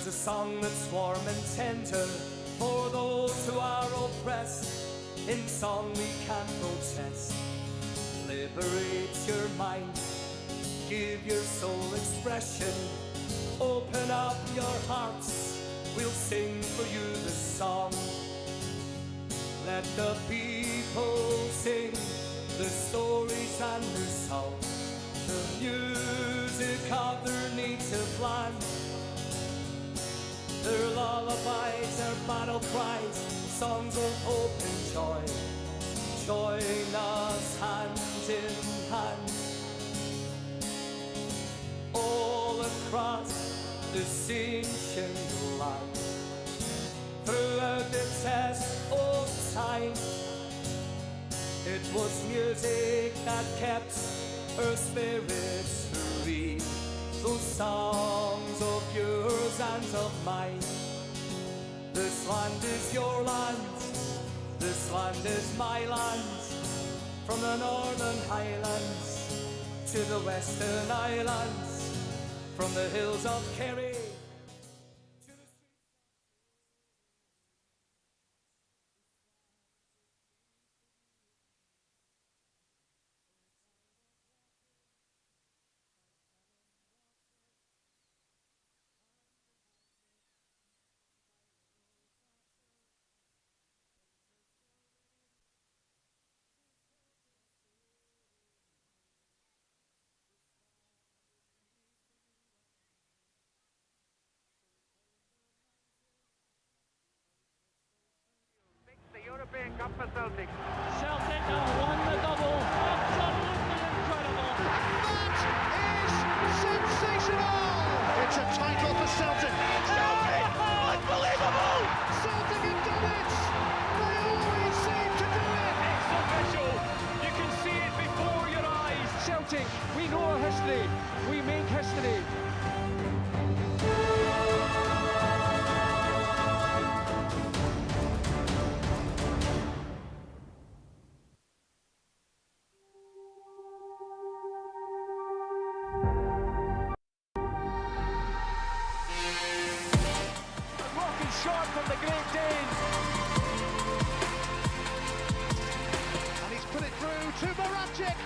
There's a song that's warm and tender for those who are oppressed. In song we can protest. Liberate your mind, give your soul expression. Open up your hearts, we'll sing for you the song. Let the people sing the stories and their song, the music of their native land. Their lullabies, their battle cries, songs of hope and joy. Join us hand in hand, all across this ancient land. Throughout the test of time, it was music that kept our spirits free. Those songs of yours and of mine. This land is your land, this land is my land. From the northern highlands to the western islands, from the hills of Kerry. European Cup for Celtic. Celtic have won the double. Absolutely incredible. That is sensational. It's a title for Celtic. Celtic! Unbelievable! Celtic have done it. They always seem to do it. It's official. You can see it before your eyes. Celtic, we know our history. We make history. Shot from the Great Dane. And he's put it through to Moravcik.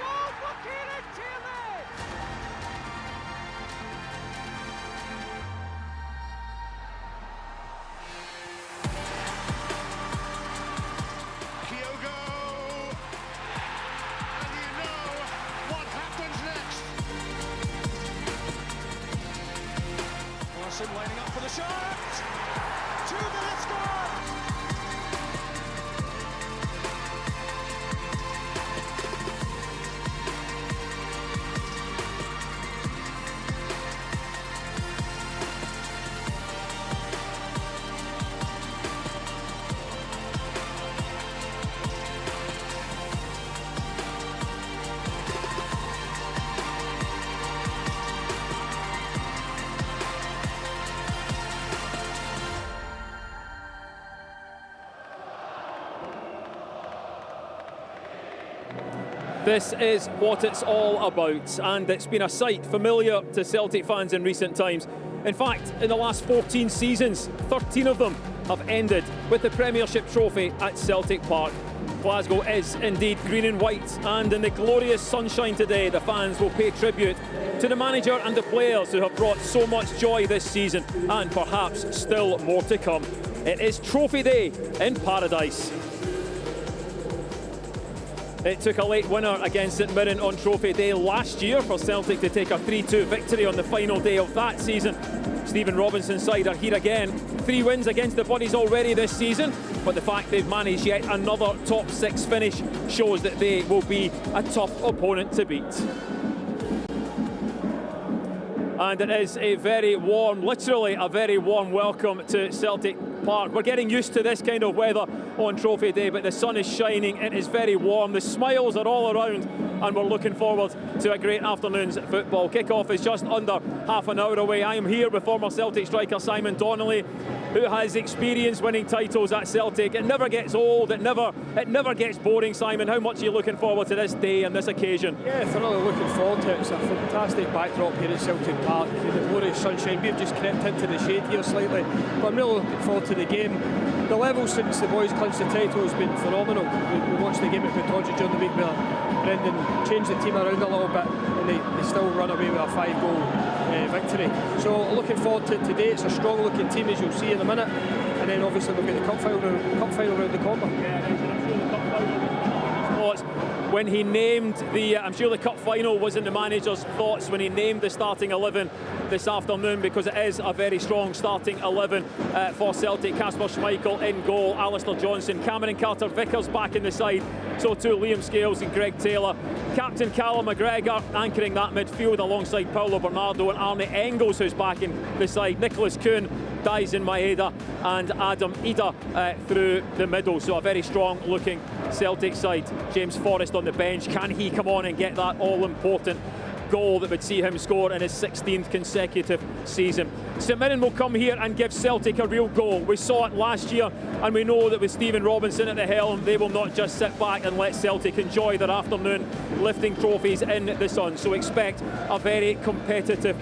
Oh, for Kieran Tierney! Kyogo. And you know what happens next. Larson lining up for the shot! To the net score! This is what it's all about, and it's been a sight familiar to Celtic fans in recent times. In fact, in the last 14 seasons, 13 of them have ended with the Premiership trophy at Celtic Park. Glasgow is indeed green and white, and in the glorious sunshine today, the fans will pay tribute to the manager and the players who have brought so much joy this season, and perhaps still more to come. It is Trophy Day in Paradise. It took a late winner against St Mirren on Trophy Day last year for Celtic to take a 3-2 victory on the final day of that season. Stephen Robinson's side are here again. 3 wins against the Buddies already this season, but the fact they've managed yet another top 6 finish shows that they will be a tough opponent to beat. And it is a very warm, literally a very warm welcome to Celtic Park. We're getting used to this kind of weather on Trophy Day, but the sun is shining, it is very warm, the smiles are all around and we're looking forward to a great afternoon's football. Kick-off is just under half an hour away. I am here with former Celtic striker Simon Donnelly, who has experience winning titles at Celtic. It never gets old, it never gets boring. Simon, how much are you looking forward to this day and this occasion? Yeah, thoroughly looking forward to it. It's a fantastic backdrop here at Celtic Park. The glorious sunshine. We've just crept into the shade here slightly, but I'm really looking forward to the game. The level since the boys clinched the title has been phenomenal. We watched the game at Pittodrie during the week where Brendan changed the team around a little bit, and they still run away with a 5-goal victory. So looking forward to today. It's a strong looking team, as you'll see in a minute, and then obviously we've got the cup final round the corner. When he named I'm sure the cup final was in the manager's thoughts when he named the starting 11 this afternoon, because it is a very strong starting 11 for Celtic. Kasper Schmeichel in goal, Alistair Johnson, Cameron Carter-Vickers back in the side, so too Liam Scales and Greg Taylor. Captain Callum McGregor anchoring that midfield alongside Paulo Bernardo and Arne Engels, who's back in the side. Nicholas Kuhn, Daisen Maeda and Adam Ida through the middle. So a very strong looking Celtic side. James Forrest on the bench. Can he come on and get that all-important goal that would see him score in his 16th consecutive season? St Mirren will come here and give Celtic a real goal. We saw it last year, and we know that with Stephen Robinson at the helm, they will not just sit back and let Celtic enjoy their afternoon lifting trophies in the sun. So expect a very competitive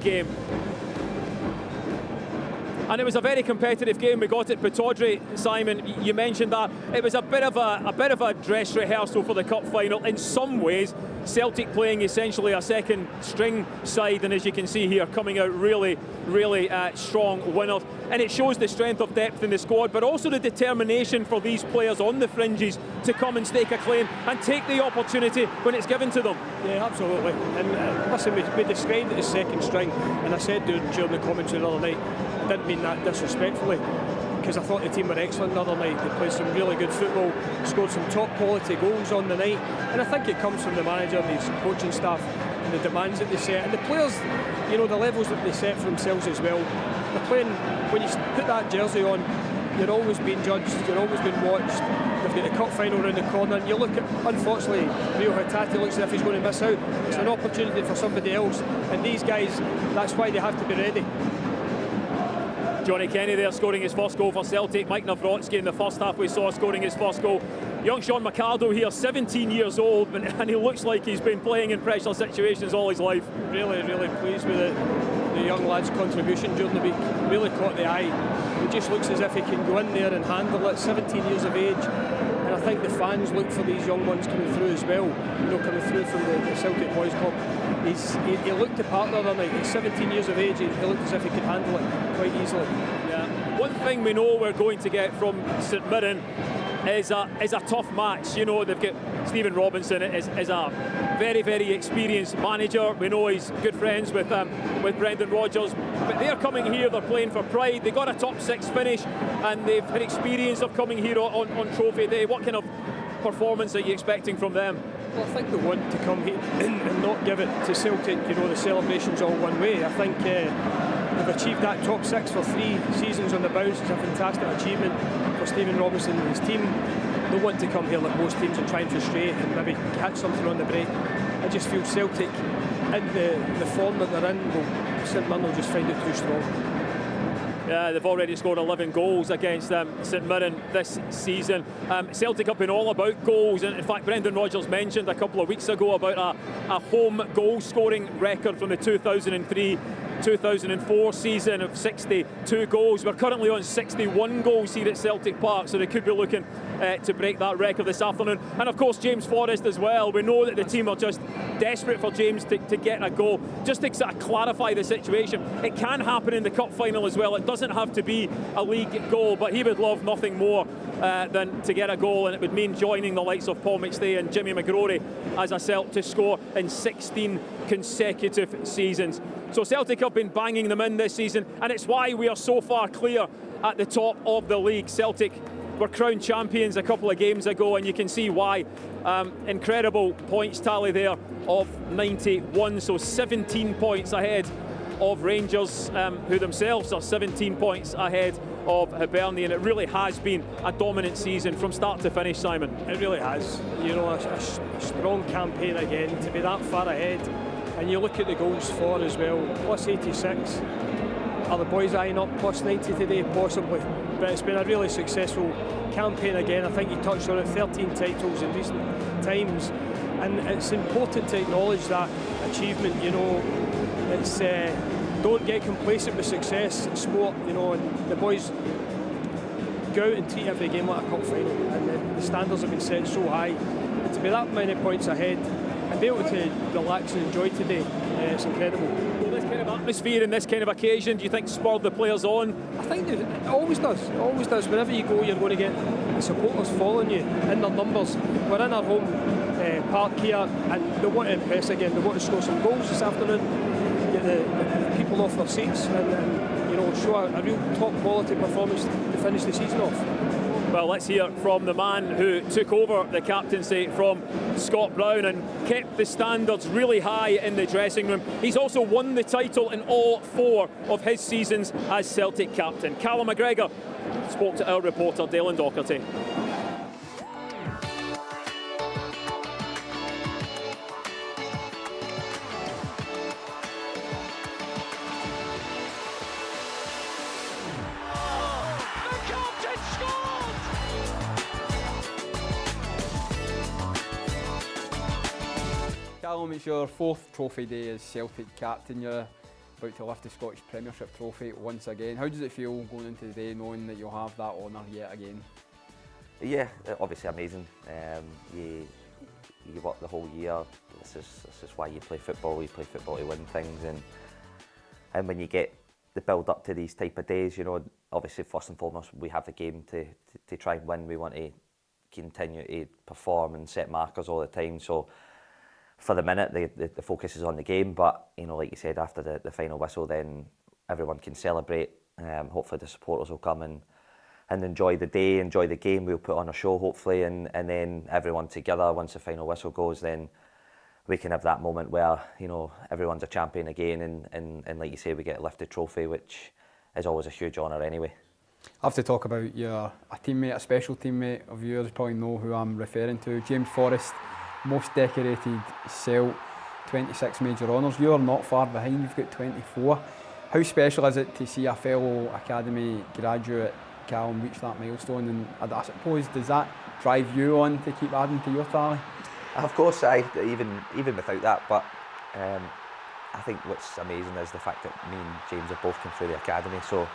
game. And it was a very competitive game we got at Pittodrie. Simon, you mentioned that it was a bit of a dress rehearsal for the cup final in some ways. Celtic playing essentially a second string side, and as you can see here, coming out really strong winners. And it shows the strength of depth in the squad, but also the determination for these players on the fringes to come and stake a claim and take the opportunity when it's given to them. Yeah, absolutely. And listen, we described it as second string, and I said during the commentary the other night, I didn't mean that disrespectfully, because I thought the team were excellent the other night. They played some really good football, scored some top quality goals on the night, and I think it comes from the manager and his coaching staff and the demands that they set, and the players, you know, the levels that they set for themselves as well. They're playing, when you put that jersey on, you're always being judged, you're always being watched. They've got the cup final around the corner, and you look at, unfortunately, Rio Hatate looks as if he's going to miss out. It's an opportunity for somebody else, and these guys, that's why they have to be ready. Johnny Kenny there scoring his first goal for Celtic. Mike Nawrocki in the first half we saw scoring his first goal. Young Sean McArdle here, 17 years old, and he looks like he's been playing in pressure situations all his life. Really pleased with the young lad's contribution during the week. Really caught the eye. He just looks as if he can go in there and handle it. 17 years of age. And I think the fans look for these young ones coming through as well, you know, coming through from the Celtic Boys Club. He looked the part the other night. He's 17 years of age, he looked as if he could handle it quite easily. Yeah. One thing we know we're going to get from St Mirren is a tough match. You know, they've got Stephen Robinson is a very experienced manager. We know he's good friends with Brendan Rodgers, but they're coming here, they're playing for pride. They got a top 6 finish, and they've had experience of coming here on Trophy Day. What kind of performance are you expecting from them? Well, I think they want to come here and not give it to Celtic, you know, the celebrations all one way. I think they've achieved that top 6 for 3 seasons on the bounce. It's a fantastic achievement for Stephen Robinson and his team. They want to come here like most teams and try and frustrate and maybe catch something on the break. I just feel Celtic, in the form that they're in, St Mirren will just find it too strong. Yeah, they've already scored 11 goals against St Mirren this season. Celtic have been all about goals, and in fact Brendan Rodgers mentioned a couple of weeks ago about a home goal scoring record from the 2003-2004 season of 62 goals. We're currently on 61 goals here at Celtic Park, so they could be looking to break that record this afternoon. And of course James Forrest as well. We know that the team are just desperate for James to get a goal. Just to sort of clarify the situation, it can happen in the cup final as well. It doesn't have to be a league goal, but he would love nothing more than to get a goal, and it would mean joining the likes of Paul McStay and Jimmy McGrory as a Celt to score in 16 consecutive seasons. So Celtic have been banging them in this season, and it's why we are so far clear at the top of the league. Celtic were crowned champions a couple of games ago, and you can see why. Incredible points tally there of 91, so 17 points ahead of Rangers, who themselves are 17 points ahead of Hibernian. It really has been a dominant season from start to finish, Simon. It really has. You know, a strong campaign again, to be that far ahead. And you look at the goals for as well, plus 86. Are the boys eyeing up plus 90 today? Possibly. But it's been a really successful campaign again. I think you touched on it, 13 titles in recent times. And it's important to acknowledge that achievement, you know. It's don't get complacent with success. It's sport, you know, and the boys go out and treat every game like a cup final. And the standards have been set so high. And to be that many points ahead and be able to relax and enjoy today, it's incredible. This kind of atmosphere and this kind of occasion, do you think spurred the players on? I think it always does. It always does. Wherever you go, you're going to get the supporters following you in their numbers. We're in our home park here, and they want to impress again. They want to score some goals this afternoon, get the people off their seats, and you know, show a real top quality performance to finish the season off. Well, let's hear from the man who took over the captaincy from Scott Brown and kept the standards really high in the dressing room. He's also won the title in all 4 of his seasons as Celtic captain. Callum McGregor spoke to our reporter Dylan Docherty. Callum, it's your 4th trophy day as Celtic captain. You're about to lift the Scottish Premiership trophy once again. How does it feel going into the day knowing that you'll have that honour yet again? Yeah, obviously amazing. You work the whole year. This is why you play football. You play football to win things, and when you get the build up to these type of days, you know, obviously first and foremost we have the game to try and win. We want to continue to perform and set markers all the time. So for the minute, the focus is on the game, but you know, like you said, after the final whistle, then everyone can celebrate. Hopefully the supporters will come and enjoy the day, enjoy the game. We'll put on a show, hopefully, and then everyone together, once the final whistle goes, then we can have that moment where, you know, everyone's a champion again, and like you say, we get a lifted trophy, which is always a huge honour anyway. I have to talk about a teammate, a special teammate of yours. You probably know who I'm referring to, James Forrest. Most decorated Celt, 26 major honours. You're not far behind, you've got 24. How special is it to see a fellow academy graduate, Callum, reach that milestone? And I suppose, does that drive you on to keep adding to your tally? Of course, even without that, but I think what's amazing is the fact that me and James have both come through the academy. So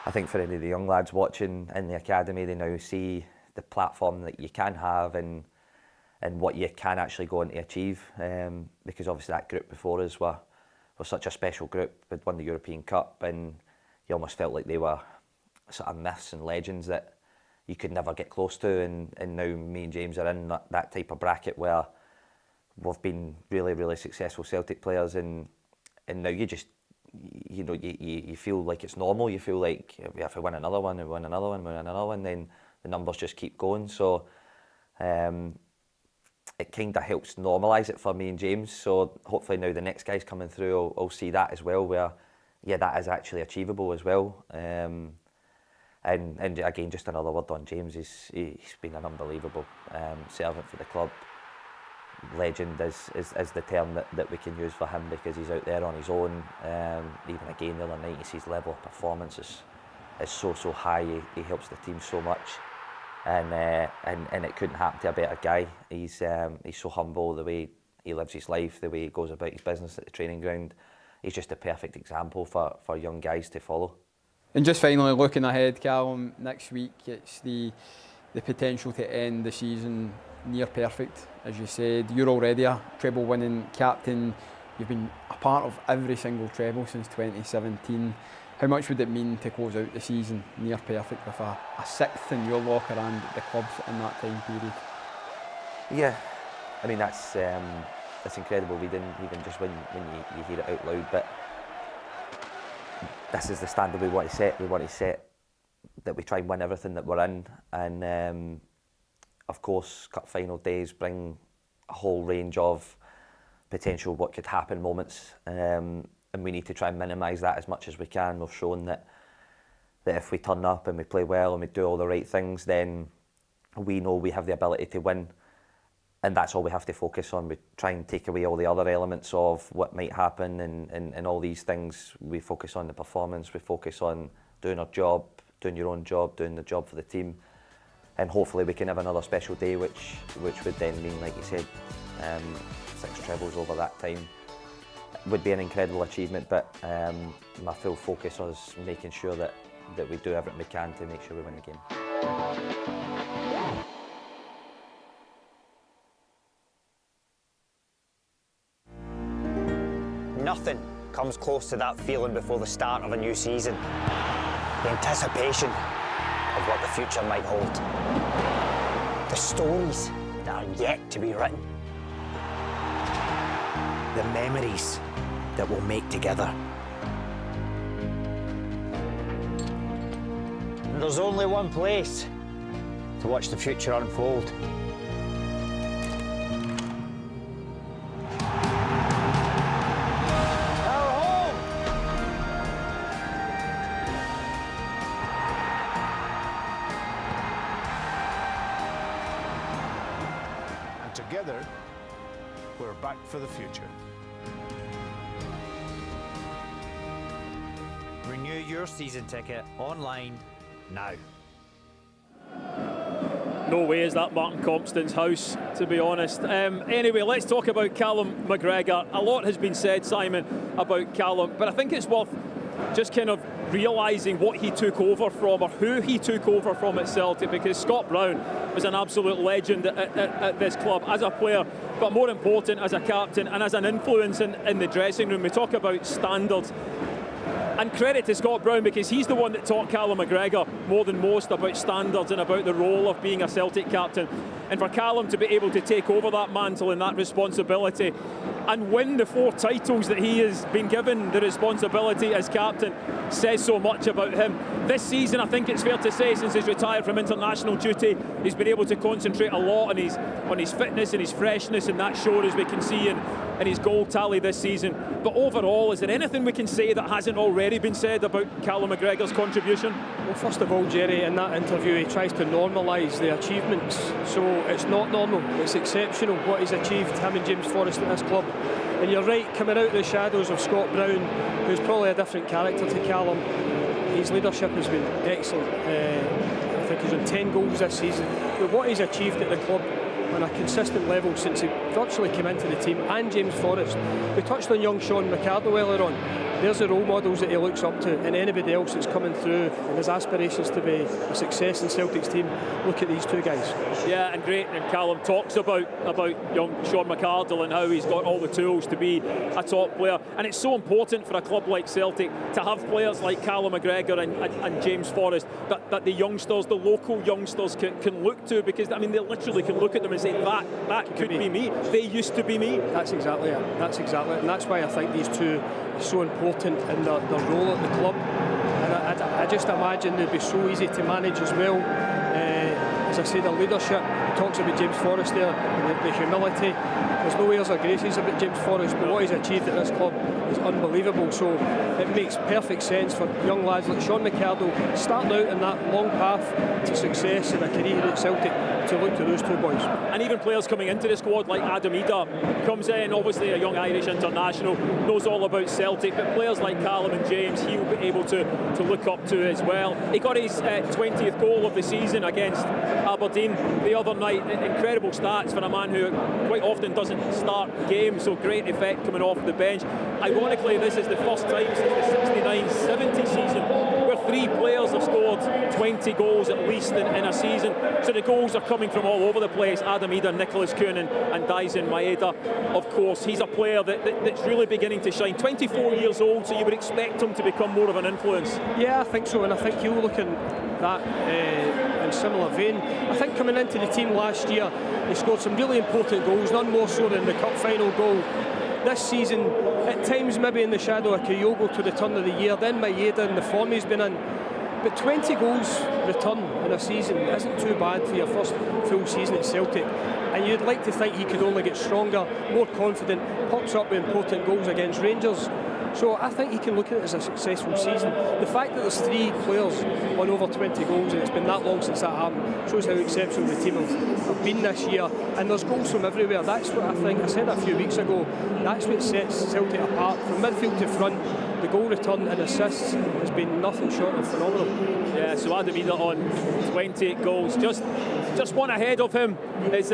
I think for any of the young lads watching in the academy, they now see the platform that you can have and what you can actually go on to achieve, because obviously that group before us were such a special group. We'd won the European Cup, and you almost felt like they were sort of myths and legends that you could never get close to, and now me and James are in that type of bracket where we've been really, really successful Celtic players, and now you just, you know, you feel like it's normal. You feel like if we win another one, and win another one, win another one, then the numbers just keep going. So it kind of helps normalise it for me and James. So hopefully now the next guys coming through will see that as well, where yeah, that is actually achievable as well. And again, just another word on James. He's been an unbelievable servant for the club. Legend is the term that we can use for him, because he's out there on his own. Even again the other night, you see his level of performance is so high. He helps the team so much. And it couldn't happen to a better guy. He's so humble, the way he lives his life, the way he goes about his business at the training ground. He's just a perfect example for young guys to follow. And just finally, looking ahead, Callum, next week it's the potential to end the season near perfect, as you said. You're already a treble-winning captain. You've been a part of every single treble since 2017. How much would it mean to close out the season near perfect with a 6th in your locker and the club's in that time period? Yeah, I mean that's incredible reading, even just when you hear it out loud. But this is the standard we want to set. We want to set that we try and win everything that we're in, and of course, cup final days bring a whole range of potential what could happen moments. And we need to try and minimise that as much as we can. We've shown that if we turn up and we play well and we do all the right things, then we know we have the ability to win, and that's all we have to focus on. We try and take away all the other elements of what might happen and all these things. We focus on the performance, we focus on doing our job, doing your own job, doing the job for the team, and hopefully we can have another special day, which would then mean, like you said, 6 trebles over that time. Would be an incredible achievement, but my full focus is making sure that we do everything we can to make sure we win the game. Nothing comes close to that feeling before the start of a new season. The anticipation of what the future might hold. The stories that are yet to be written. The memories that we'll make together. And there's only one place to watch the future unfold. Together, we're back for the future. Renew your season ticket online now. No way is that Martin Compston's house, to be honest. Anyway, let's talk about Callum McGregor. A lot has been said, Simon, about Callum, but I think it's worth just kind of realising what he took over from, or who he took over from at Celtic, because Scott Brown was an absolute legend at this club as a player, but more important as a captain and as an influence in the dressing room. We talk about standards, and credit to Scott Brown, because he's the one that taught Callum McGregor more than most about standards and about the role of being a Celtic captain. And for Callum to be able to take over that mantle and that responsibility and win the 4 titles that he has been given the responsibility as captain says so much about him. This season, I think it's fair to say, since he's retired from international duty, he's been able to concentrate a lot on his fitness and his freshness, and that showed, as we can see, in his goal tally this season. But overall, is there anything we can say that hasn't already been said about Callum McGregor's contribution? Well, first of all, Jerry, in that interview he tries to normalise the achievements, so it's not normal, it's exceptional what he's achieved, him and James Forrest at this club. And you're right, coming out of the shadows of Scott Brown, who's probably a different character to Callum, his leadership has been excellent. I think he's on 10 goals this season. But what he's achieved at the club on a consistent level since he virtually came into the team, and James Forrest. We touched on young Sean McArdle earlier on. There's the role models that he looks up to, and anybody else that's coming through and has aspirations to be a success in Celtic's team, look at these 2 guys. Yeah, and great. And Callum talks about young Sean McArdle and how he's got all the tools to be a top player. And it's so important for a club like Celtic to have players like Callum McGregor and James Forrest that the youngsters, the local youngsters can look to, because I mean they literally can look at them and say that could be me. They used to be me. That's exactly it. That's exactly it. And that's why I think these 2 are so important in their role at the club. And I just imagine they'd be so easy to manage as well. As I say, the leadership, he talks about James Forrest there, and the humility. There's no airs or graces about James Forrest, but what he's achieved at this club is unbelievable. So it makes perfect sense for young lads like Sean McArdle starting out in that long path to success in a career at Celtic to look to those 2 boys. And even players coming into the squad like Adam Ida comes in, obviously a young Irish international, knows all about Celtic, but players like Callum and James he'll be able to look up to as well. He got his 20th goal of the season against Aberdeen the other night. Incredible stats for a man who quite often doesn't start games, so great effect coming off the bench. Ironically, this is the first time since the 69-70 season where 3 players have scored 20 goals at least in a season. So the goals are coming from all over the place. Adam Ida, Nicholas Kuhn and Daisen Maeda, of course. He's a player that's really beginning to shine. 24 years old, so you would expect him to become more of an influence. Yeah, I think so, and I think he'll look in that in similar vein. I think coming into the team last year, he scored some really important goals, none more so than the cup final goal. This season, at times maybe in the shadow of Kyogo to the turn of the year, then Maeda and the form he's been in. But 20 goals return in a season isn't too bad for your first full season at Celtic. And you'd like to think he could only get stronger, more confident, pops up with important goals against Rangers. So I think he can look at it as a successful season. The fact that there's 3 players on over 20 goals and it's been that long since that happened shows how exceptional the team have been this year. And there's goals from everywhere. That's what I think. I said that a few weeks ago. That's what sets Celtic apart. From midfield to front, the goal return and assists has been nothing short of phenomenal. Yeah, so Adam Ida on 28 goals. Just one ahead of him is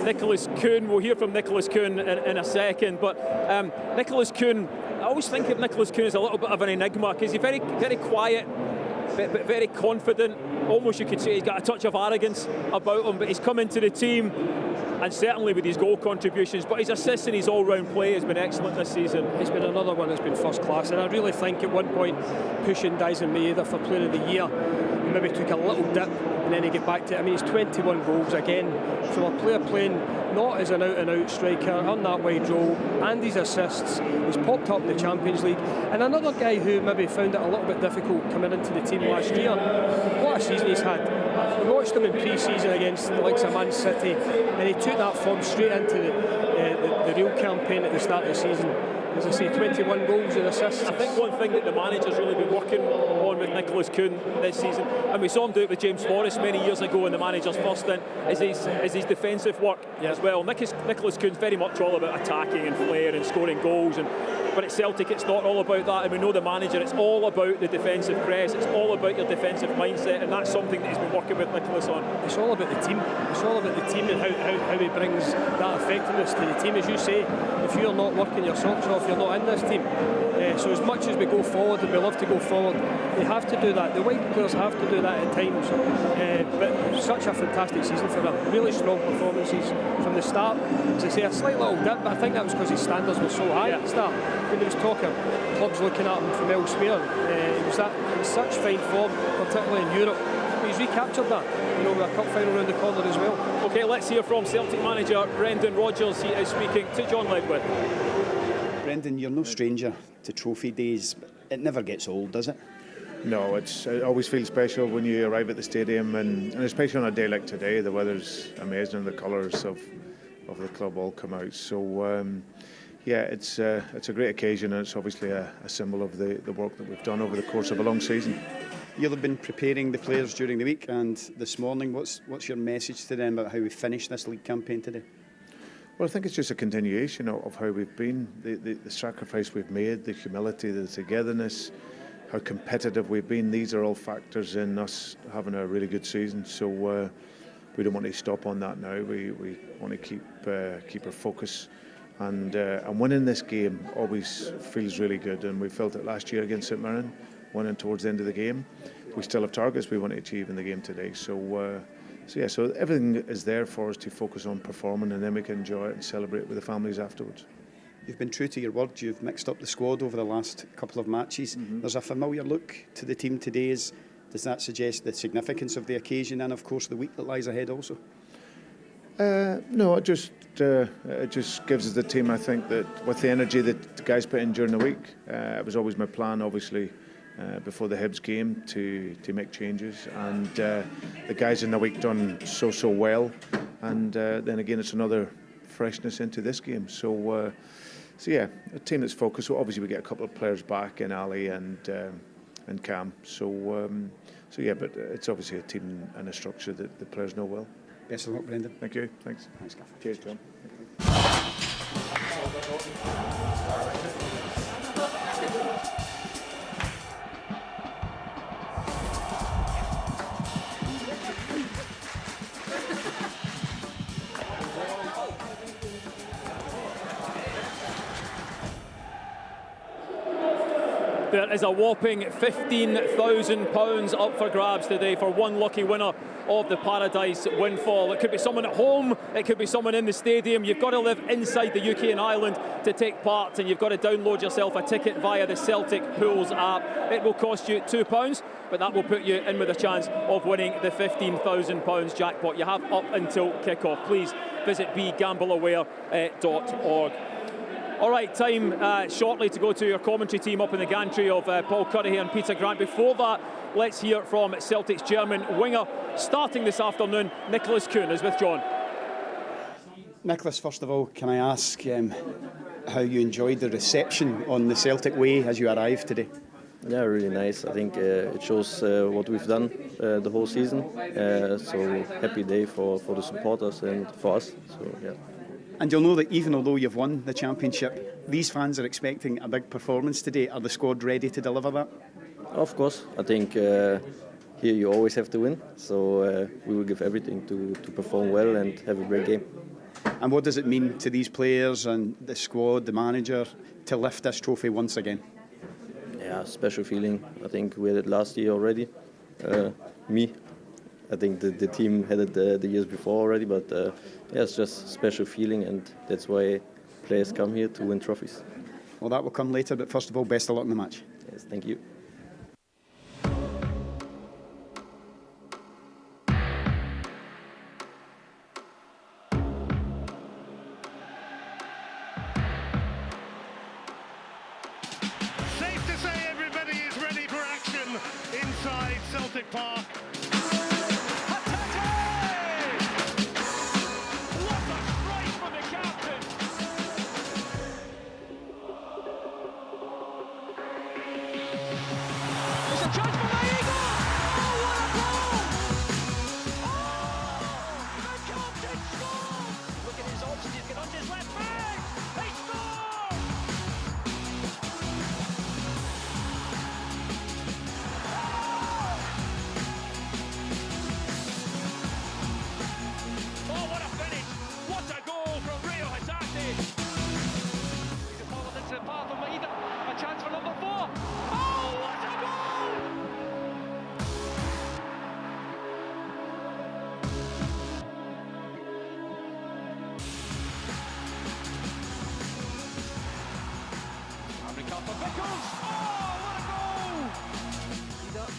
Nicholas Kuhn. We'll hear from Nicholas Kuhn in a second. But Nicholas Kuhn, I always think of Nicholas Kuhn as a little bit of an enigma because he's very, very quiet, but very confident. Almost you could say he's got a touch of arrogance about him, but he's come into the team, and certainly with his goal contributions, but his assists and his all-round play has been excellent this season. It's been another one that's been first class, and I really think at one point pushing Dyson Maeda for Player of the Year, he maybe took a little dip and then he get back to it. I mean, he's 21 goals again from a player playing not as an out-and-out striker, on that wide role, and his assists. He's popped up in the Champions League. And another guy who maybe found it a little bit difficult coming into the team last year. What a season he's had. We watched him in pre-season against the likes of Man City, and he took that form straight into the real campaign at the start of the season. As I say, 21 goals and assists. I think one thing that the manager's really been working on with Nicholas Kuhn this season, and we saw him do it with James Forrest many years ago in the manager's first stint, is his defensive work as well. Nicholas Kuhn's very much all about attacking and flair and scoring goals, but at Celtic it's not all about that, and we know the manager, it's all about the defensive press, it's all about your defensive mindset, and that's something that he's been working with Nicholas on. It's all about the team. It's all about the team and how he brings that effectiveness to the team. As you say, if you're not working your socks off, you're not in this team. So as much as we go forward and we love to go forward, they have to do that. The white players have to do that at times. But such a fantastic season for them. Really strong performances from the start. As I say, a slight little dip, but I think that was because his standards were so high at the start. When there was talk of clubs looking at him from elsewhere, he was in such fine form, particularly in Europe. But he's recaptured that, with a cup final around the corner as well. OK, let's hear from Celtic manager Brendan Rodgers. He is speaking to John Ledwith. Brendan, you're no stranger to trophy days. It never gets old, does it? No, it always feels special when you arrive at the stadium, and especially on a day like today. The weather's amazing and the colours of the club all come out. So yeah, it's a great occasion, and it's obviously a symbol of the work that we've done over the course of a long season. You'll have been preparing the players during the week and this morning. What's your message to them about how we finish this league campaign today? Well, I think it's just a continuation of how we've been, the sacrifice we've made, the humility, the togetherness, how competitive we've been. These are all factors in us having a really good season. So we don't want to stop on that now. We want to keep our focus, and winning this game always feels really good. And we felt it last year against St Mirren, winning towards the end of the game. We still have targets we want to achieve in the game today. So everything is there for us to focus on performing, and then we can enjoy it and celebrate with the families afterwards. You've been true to your word. You've mixed up the squad over the last couple of matches. There's a familiar look to the team today. Does that suggest the significance of the occasion and, of course, the week that lies ahead also? No, it just gives us the team, I think, that with the energy that the guys put in during the week, it was always my plan, obviously, before the Hibs game to make changes, and the guys in the week done so well, and then again it's another freshness into this game. So yeah, a team that's focused. So obviously we get a couple of players back in Ali and Cam. So yeah, but it's obviously a team and a structure that the players know well. Best of luck, Brendan. Thank you. Thanks. Thanks, Gaffer. Cheers, John. There is a whopping £15,000 up for grabs today for one lucky winner of the Paradise Windfall. It could be someone at home, it could be someone in the stadium. You've got to live inside the UK and Ireland to take part, and you've got to download yourself a ticket via the Celtic Pools app. It will cost you £2, but that will put you in with a chance of winning the £15,000 jackpot. You have up until kick-off. Please visit begambleaware.org. All right, time shortly to go to your commentary team up in the gantry of Paul Currie and Peter Grant. Before that, let's hear from Celtic's German winger, starting this afternoon. Nicholas Kuhn is with John. Nicholas, first of all, can I ask, how you enjoyed the reception on the Celtic way as you arrived today. Yeah, really nice. I think it shows what we've done the whole season. So happy day for the supporters and for us. So yeah. And you'll know that even although you've won the championship, these fans are expecting a big performance today. Are the squad ready to deliver that? Of course. I think here you always have to win. So we will give everything to perform well and have a great game. And what does it mean to these players and the squad, the manager, to lift this trophy once again? Yeah, special feeling. I think we had it last year already. I think the team had it the years before already, but yeah, it's just a special feeling, and that's why players come here to win trophies. Well, that will come later, but first of all, best of luck in the match. Yes, thank you. Safe to say everybody is ready for action inside Celtic Park.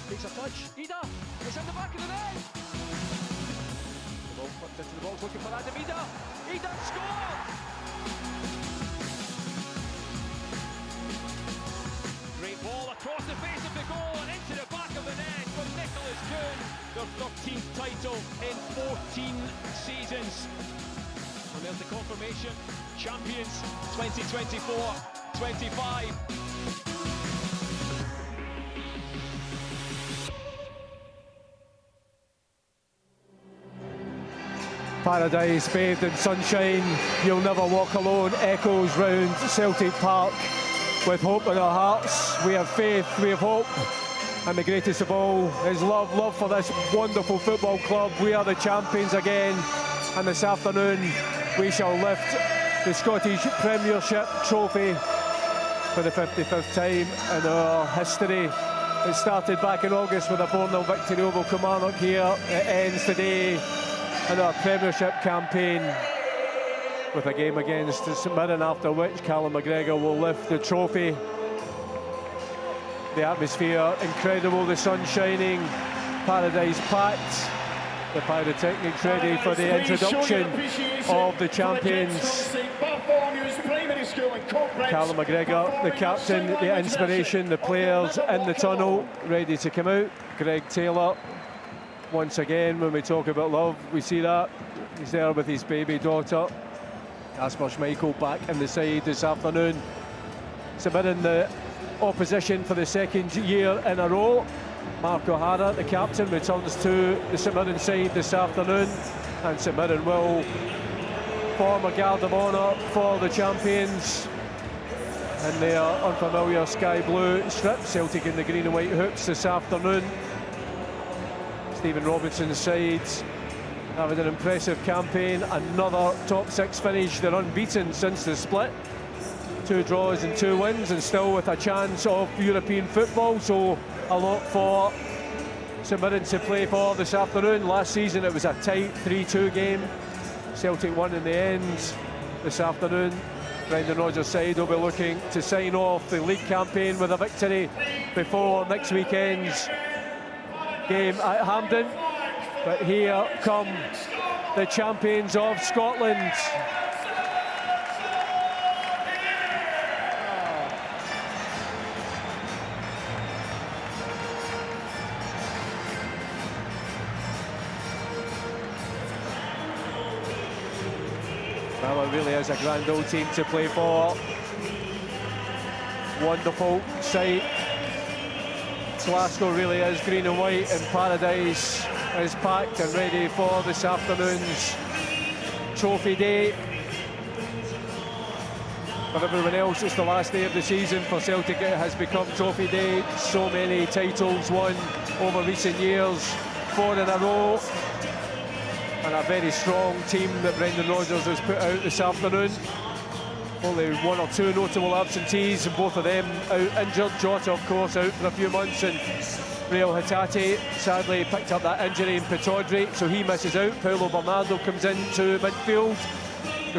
Takes a touch. Ida is in the back of the net. The ball flipped into the box looking for Adam Ida. Ida scored! Great ball across the face of the goal and into the back of the net from Nicholas Kuhn. Their 13th title in 14 seasons. And there's the confirmation. Champions 2024-25. Paradise bathed in sunshine, you'll never walk alone, echoes round Celtic Park. With hope in our hearts, we have faith, we have hope, and the greatest of all is love for this wonderful football club. We are the champions again, and this afternoon we shall lift the Scottish Premiership trophy for the 55th time in our history. It started back in August with a 4-0 victory over Kilmarnock here. It ends today in our Premiership campaign with a game against St Mirren, after which Callum McGregor will lift the trophy. The atmosphere incredible, the sun shining, Paradise packed, the pyrotechnics ready for the introduction of the champions. Callum McGregor, the captain, the inspiration, the players in the tunnel ready to come out. Greg Taylor, once again, when we talk about love, we see that. He's there with his baby daughter. Kasper Schmeichel back in the side this afternoon. St Mirren the opposition for the second year in a row. Mark O'Hara, the captain, returns to the St Mirren side this afternoon, and St Mirren will form a guard of honour for the champions in their unfamiliar sky blue strip. Celtic in the green and white hoops this afternoon. Stephen Robinson's side having an impressive campaign, another top 6 finish. They're unbeaten since the split, 2 draws and 2 wins, and still with a chance of European football. So a lot for St Mirren to play for this afternoon. Last season it was a tight 3-2 game. Celtic won in the end. This afternoon Brendan Rodgers' side will be looking to sign off the league campaign with a victory before next weekend's game at Hampden. But here come the champions of Scotland. Well, it really is a grand old team to play for. wonderful sight. Glasgow really is green and white, and Paradise is packed and ready for this afternoon's trophy day. For everyone else, it's the last day of the season. For Celtic, it has become trophy day. So many titles won over recent years, 4 in a row, and a very strong team that Brendan Rodgers has put out this afternoon. Only 1 or 2 notable absentees, and both of them out injured. Jota, of course, out for a few months, and Real Hatate sadly picked up that injury in Pataudry, so he misses out. Paulo Bernardo comes into midfield.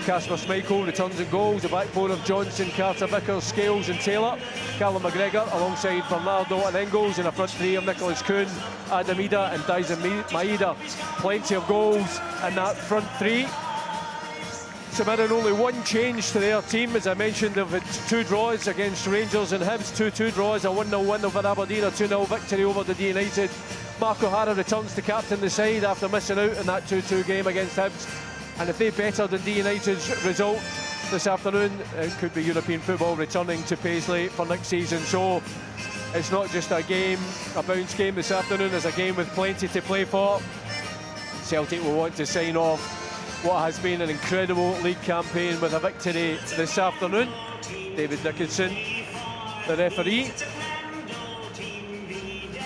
Casper Schmeichel returns and goals. The back four of Johnson, Carter, Vickers, Scales and Taylor. Callum McGregor alongside Bernardo and Engels, in a front three of Nicholas Kuhn, Adam Ida and Dyson Maeda. Plenty of goals in that front three. Submitting only one change to their team. As I mentioned, they've had 2 draws against Rangers and Hibs, 2-2 draws, a 1-0 win over Aberdeen, a 2-0 victory over the United. Mark O'Hara returns to captain the side after missing out in that 2-2 game against Hibs. And if they bettered the United's result this afternoon, it could be European football returning to Paisley for next season. So it's not just a game, a bounce game this afternoon, it's a game with plenty to play for. Celtic will want to sign off what has been an incredible league campaign with a victory this afternoon. David Dickinson, the referee.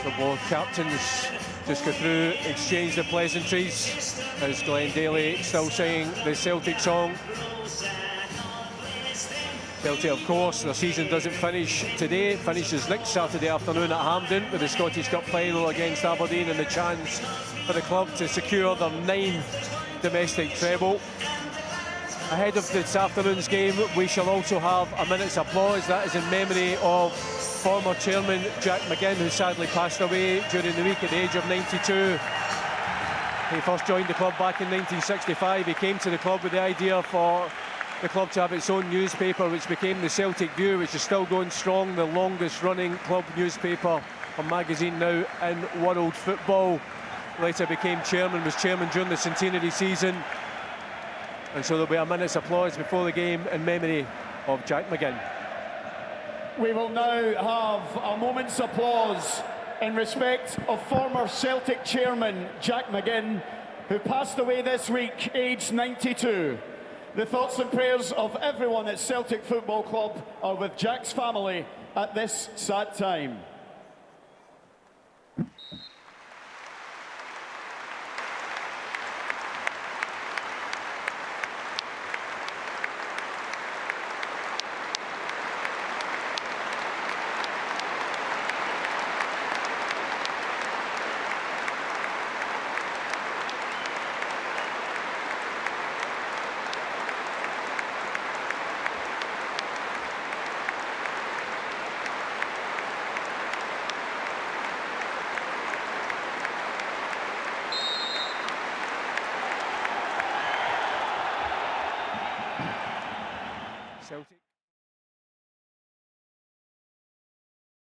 So both captains just go through, exchange the pleasantries, as Glenn Daly still singing the Celtic song. Celtic, of course, their season doesn't finish today. It finishes next Saturday afternoon at Hampden with the Scottish Cup final against Aberdeen and the chance for the club to secure their 9th domestic treble. Ahead of this afternoon's game, we shall also have a minute's applause. That is in memory of former chairman Jack McInn, who sadly passed away during the week at the age of 92. He first joined the club back in 1965. He came to the club with the idea for the club to have its own newspaper, which became the Celtic View, which is still going strong, the longest running club newspaper or magazine now in world football. Later became chairman, was chairman during the centenary season. And so there'll be a minute's applause before the game in memory of Jack McInn. We will now have a moment's applause in respect of former Celtic chairman Jack McInn, who passed away this week, aged 92. The thoughts and prayers of everyone at Celtic Football Club are with Jack's family at this sad time. Celtic.